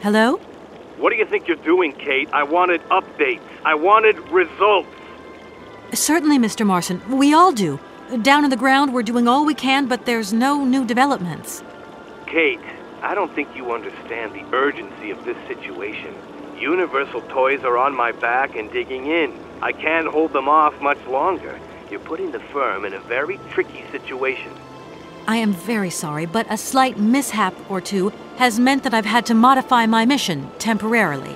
Hello? What do you think you're doing, Kate? I wanted updates. I wanted results. Certainly, Mr. Marson. We all do. Down on the ground, we're doing all we can, but there's no new developments. Kate, I don't think you understand the urgency of this situation. Universal Toys are on my back and digging in. I can't hold them off much longer. You're putting the firm in a very tricky situation. I am very sorry, but a slight mishap or two has meant that I've had to modify my mission temporarily.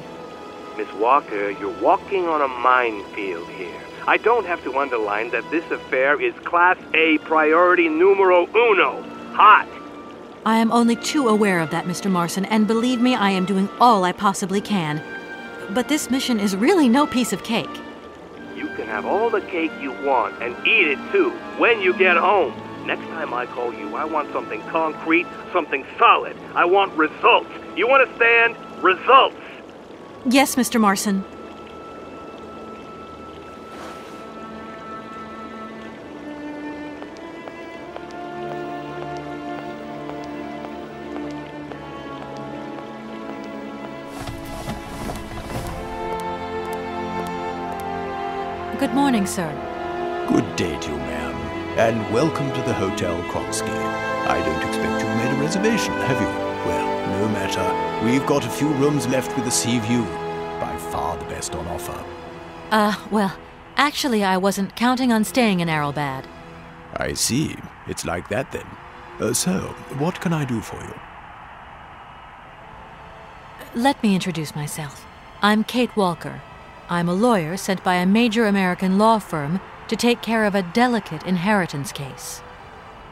Miss Walker, you're walking on a minefield here. I don't have to underline that this affair is Class A priority numero uno. Hot! I am only too aware of that, Mr. Marson, and believe me, I am doing all I possibly can. But this mission is really no piece of cake. You can have all the cake you want and eat it too when you get home. Next time I call you, I want something concrete, something solid. I want results. You understand? Results! Yes, Mr. Marson. Good morning, sir. Good day to you, ma'am, and welcome to the Hotel Kronsky. I don't expect you've made a reservation, have you? Well, no matter. We've got a few rooms left with a sea view. By far the best on offer. Well, actually I wasn't counting on staying in Aralbad. I see. It's like that then. So, what can I do for you? Let me introduce myself. I'm Kate Walker. I'm a lawyer sent by a major American law firm to take care of a delicate inheritance case.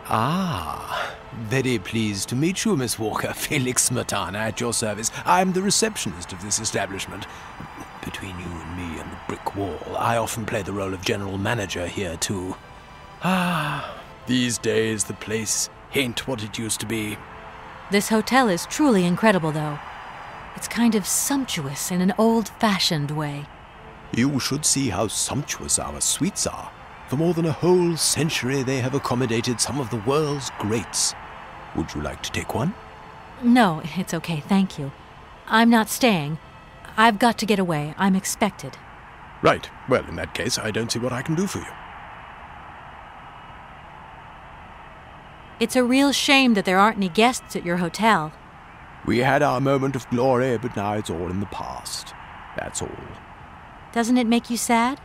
Ah, very pleased to meet you, Miss Walker. Felix Smetana at your service. I'm the receptionist of this establishment. Between you and me and the brick wall, I often play the role of general manager here, too. Ah, these days the place ain't what it used to be. This hotel is truly incredible, though. It's kind of sumptuous in an old-fashioned way. You should see how sumptuous our suites are. For more than a whole century, they have accommodated some of the world's greats. Would you like to take one? No, it's okay, thank you. I'm not staying. I've got to get away. I'm expected. Right. Well, in that case, I don't see what I can do for you. It's a real shame that there aren't any guests at your hotel. We had our moment of glory, but now it's all in the past. That's all. Doesn't it make you sad?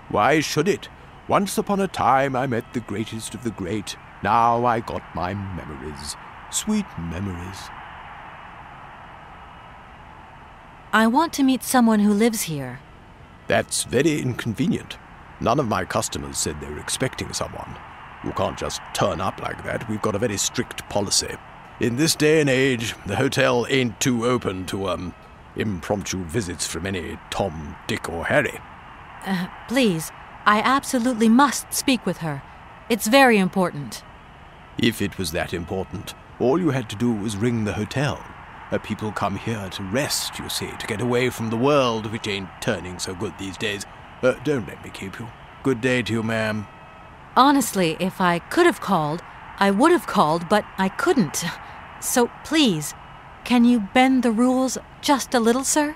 Why should it? Once upon a time I met the greatest of the great. Now I got my memories. Sweet memories. I want to meet someone who lives here. That's very inconvenient. None of my customers said they were expecting someone. You can't just turn up like that. We've got a very strict policy. In this day and age, the hotel ain't too open to, impromptu visits from any Tom, Dick, or Harry. Please, I absolutely must speak with her. It's very important. If it was that important, all you had to do was ring the hotel. People come here to rest, you see, to get away from the world, which ain't turning so good these days. Don't let me keep you. Good day to you, ma'am. Honestly, if I could have called, I would have called, but I couldn't. So please, can you bend the rules just a little, sir?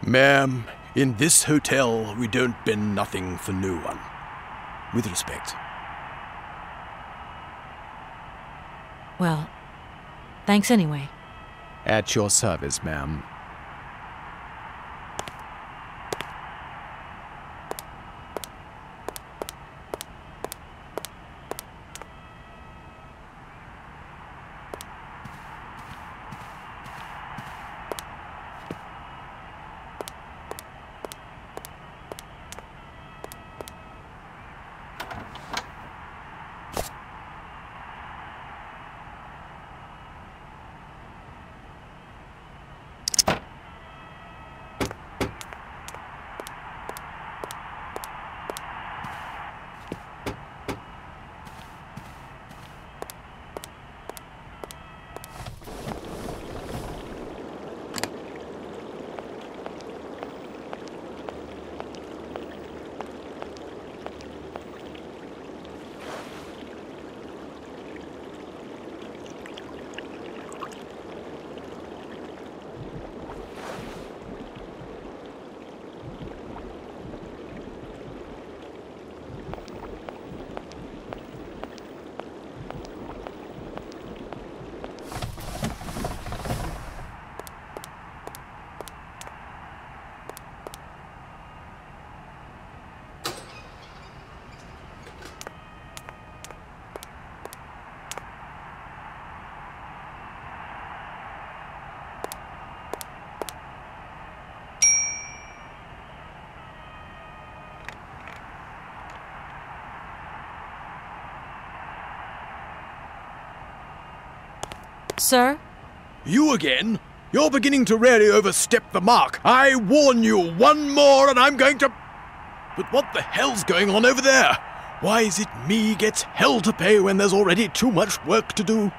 Ma'am, in this hotel, we don't bend nothing for no one. With respect. Well, thanks anyway. At your service, ma'am. Sir? You again? You're beginning to really overstep the mark. I warn you, one more and I'm going to... But what the hell's going on over there? Why is it me gets hell to pay when there's already too much work to do?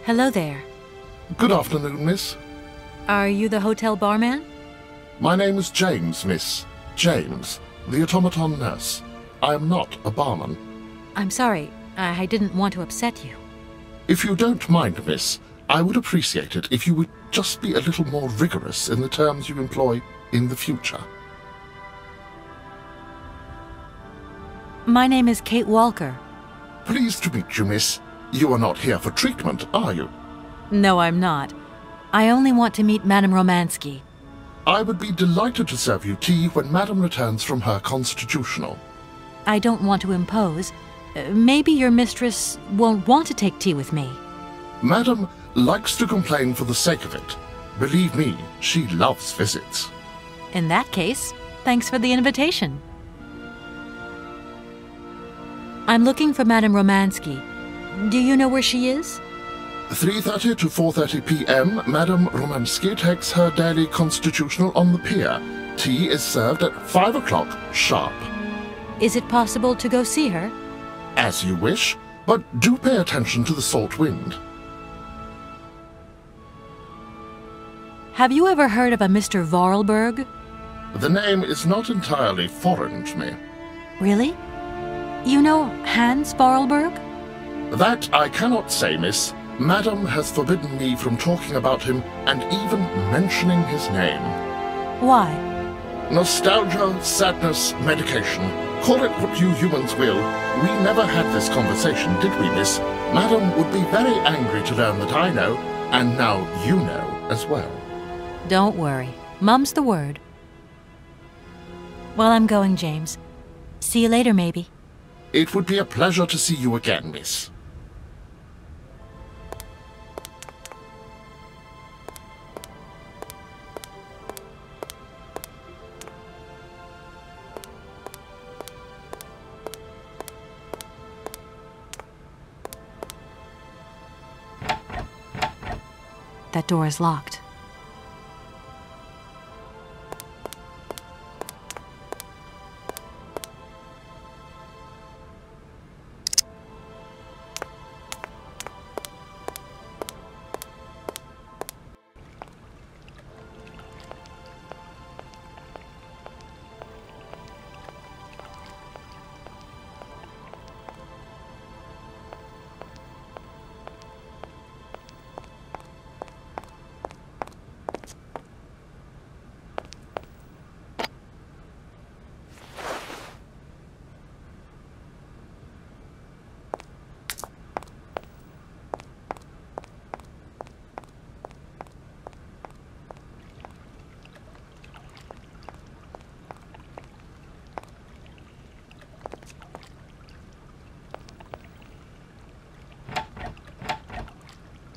Hello there. Good afternoon, miss. Are you the hotel barman? My name is James, miss. James, the automaton nurse. I am not a barman. I'm sorry. I didn't want to upset you. If you don't mind, miss, I would appreciate it if you would just be a little more rigorous in the terms you employ in the future. My name is Kate Walker. Pleased to meet you, miss. You are not here for treatment, are you? No, I'm not. I only want to meet Madame Romansky. I would be delighted to serve you tea when Madame returns from her constitutional. I don't want to impose. Maybe your mistress won't want to take tea with me. Madame likes to complain for the sake of it. Believe me, she loves visits. In that case, thanks for the invitation. I'm looking for Madame Romansky. Do you know where she is? 3:30 to 4:30 p.m., Madame Romansky takes her daily constitutional on the pier. Tea is served at 5 o'clock sharp. Is it possible to go see her? As you wish, but do pay attention to the salt wind. Have you ever heard of a Mr. Vorarlberg? The name is not entirely foreign to me. Really? You know Hans Vorarlberg? That I cannot say, miss. Madame has forbidden me from talking about him and even mentioning his name. Why? Nostalgia, sadness, medication. Call it what you humans will. We never had this conversation, did we, miss? Madame would be very angry to learn that I know, and now you know as well. Don't worry. Mum's the word. Well, I'm going, James. See you later, maybe. It would be a pleasure to see you again, miss. That door is locked.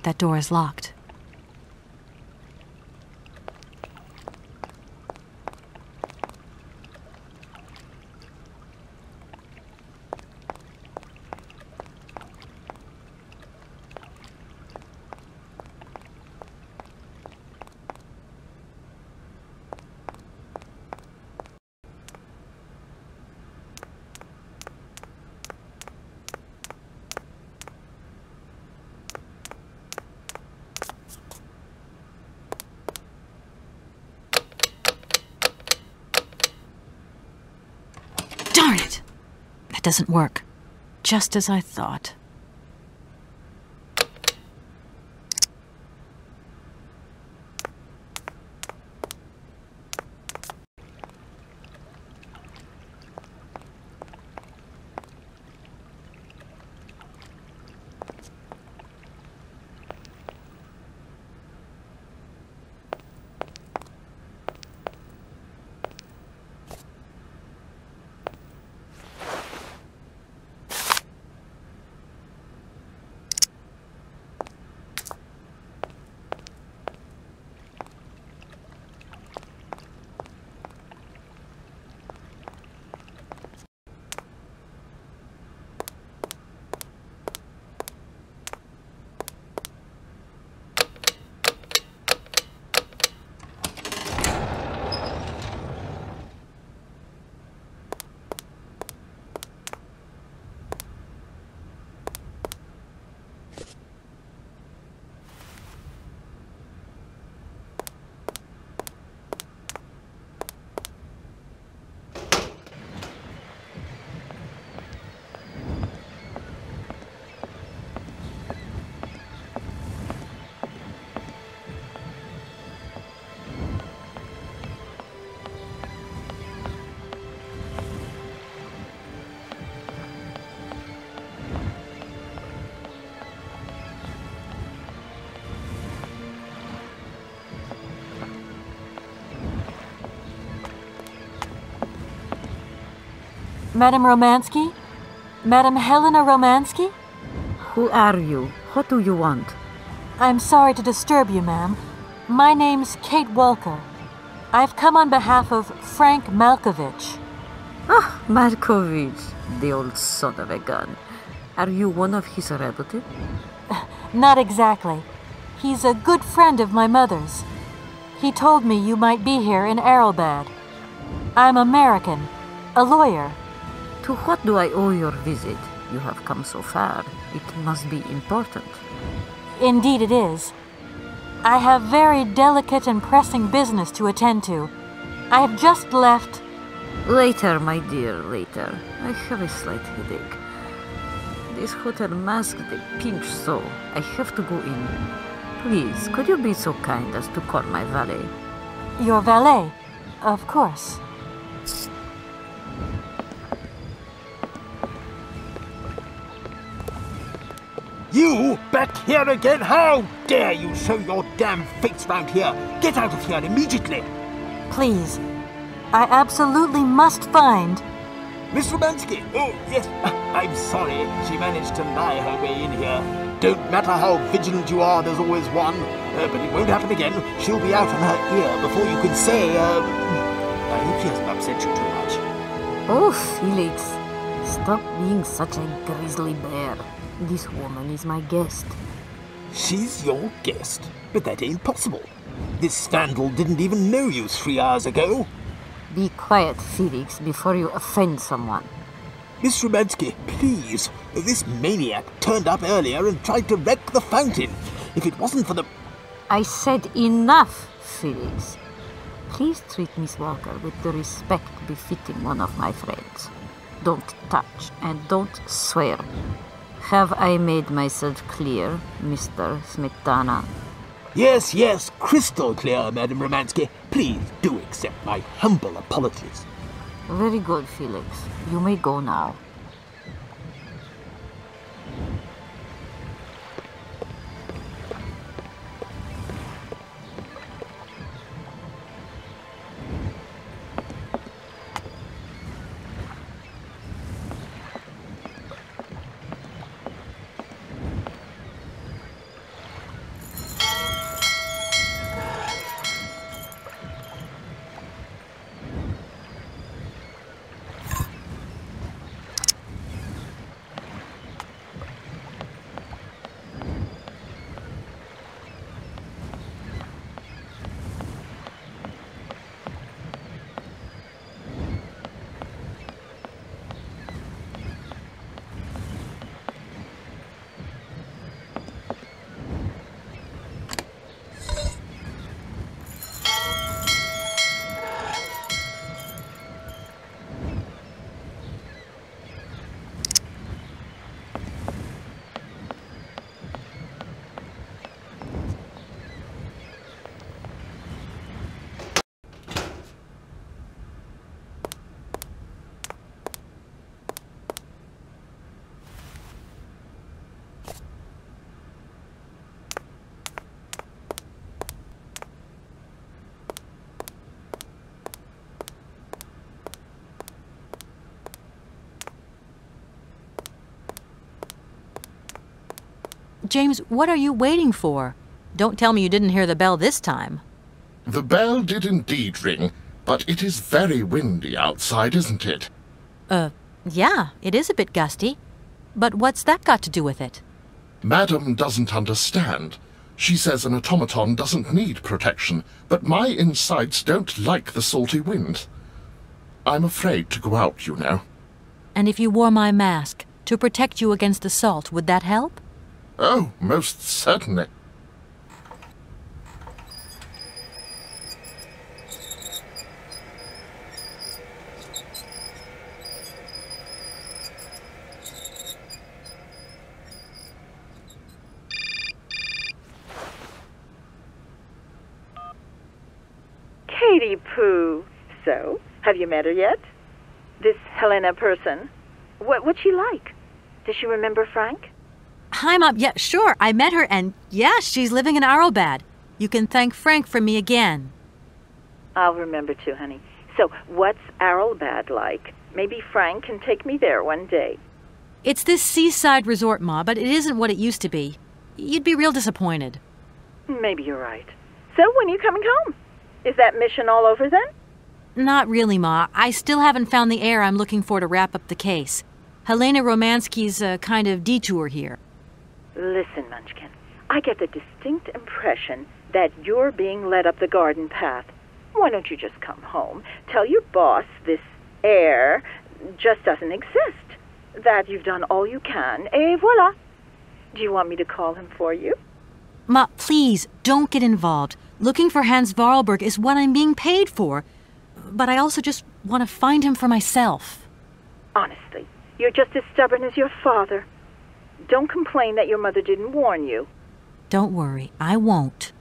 that door is locked. Darn it! That doesn't work. Just as I thought. Madam Romansky? Madam Helena Romansky? Who are you? What do you want? I'm sorry to disturb you, ma'am. My name's Kate Walker. I've come on behalf of Frank Malkovich. Ah, Malkovich, the old son of a gun. Are you one of his relatives? Not exactly. He's a good friend of my mother's. He told me you might be here in Aralbad. I'm American, a lawyer. To what do I owe your visit? You have come so far. It must be important. Indeed it is. I have very delicate and pressing business to attend to. I have just left... Later, my dear, later. I have a slight headache. This hotel mask, they pinch so. I have to go in. Please, could you be so kind as to call my valet? Your valet? Of course. You back here again? How dare you show your damn face round here? Get out of here immediately! Please. I absolutely must find... Miss Romansky! Oh, yes, I'm sorry. She managed to lie her way in here. Don't matter how vigilant you are, there's always one. But it won't happen again. She'll be out on her ear before you can say, I hope she hasn't upset you too much. Oh, Felix. Stop being such a grizzly bear. This woman is my guest. She's your guest? But that ain't possible. This vandal didn't even know you 3 hours ago. Be quiet, Felix, before you offend someone. Miss Romansky, please. This maniac turned up earlier and tried to wreck the fountain. If it wasn't for the... I said enough, Felix. Please treat Miss Walker with the respect befitting one of my friends. Don't touch and don't swear. Have I made myself clear, Mr. Smetana? Yes, yes, crystal clear, Madam Romansky. Please do accept my humble apologies. Very good, Felix. You may go now. James, what are you waiting for? Don't tell me you didn't hear the bell this time. The bell did indeed ring, but it is very windy outside, isn't it? Yeah, it is a bit gusty. But what's that got to do with it? Madam doesn't understand. She says an automaton doesn't need protection, but my insides don't like the salty wind. I'm afraid to go out, you know. And if you wore my mask to protect you against the salt, would that help? Oh, most certainly. Katie Pooh. So, have you met her yet? This Helena person? What's she like? Does she remember Frank? Hi, Mom. Yeah, sure. I met her, and yeah, she's living in Aralbad. You can thank Frank for me again. I'll remember too, honey. So, what's Aralbad like? Maybe Frank can take me there one day. It's this seaside resort, Ma, but it isn't what it used to be. You'd be real disappointed. Maybe you're right. So, when are you coming home? Is that mission all over then? Not really, Ma. I still haven't found the heir I'm looking for to wrap up the case. Helena Romansky's a kind of detour here. Listen, Munchkin, I get the distinct impression that you're being led up the garden path. Why don't you just come home, tell your boss this heir just doesn't exist, that you've done all you can, et voila. Do you want me to call him for you? Ma, please, don't get involved. Looking for Hans Vorarlberg is what I'm being paid for. But I also just want to find him for myself. Honestly, you're just as stubborn as your father. Don't complain that your mother didn't warn you. Don't worry, I won't.